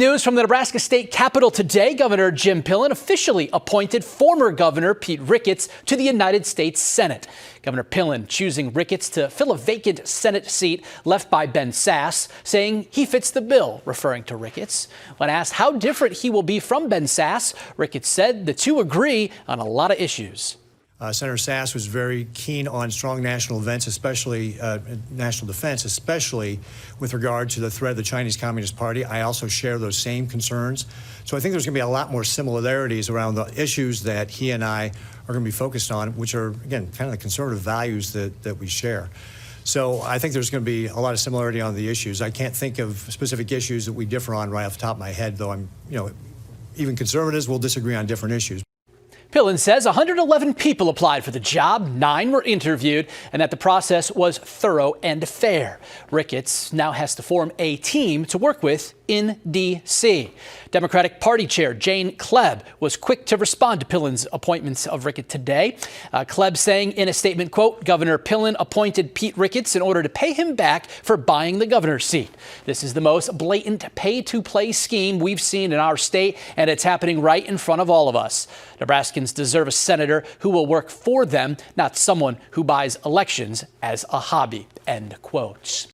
News from the Nebraska State Capitol today. Governor Jim Pillen officially appointed former Governor Pete Ricketts to the United States Senate. Governor Pillen choosing Ricketts to fill a vacant Senate seat left by Ben Sasse, saying he fits the bill, referring to Ricketts. When asked how different he will be from Ben Sasse, Ricketts said the two agree on a lot of issues. Senator Sasse was very keen on strong national events, especially national defense, especially with regard to the threat of the Chinese Communist Party. I also share those same concerns. So I think there's going to be a lot more similarities around the issues that he and I are going to be focused on, which are, again, kind of the conservative values that we share. So I think there's going to be a lot of similarity on the issues. I can't think of specific issues that we differ on right off the top of my head, though even conservatives will disagree on different issues. Pillen says 111 people applied for the job, 9 were interviewed, and that the process was thorough and fair. Ricketts now has to form a team to work with in D.C. Democratic Party Chair Jane Klebb was quick to respond to Pillen's appointments of Ricketts today. Klebb saying in a statement, quote, "Governor Pillen appointed Pete Ricketts in order to pay him back for buying the governor's seat. This is the most blatant pay-to-play scheme we've seen in our state, and it's happening right in front of all of us. Nebraskans deserve a senator who will work for them, not someone who buys elections as a hobby," end quote.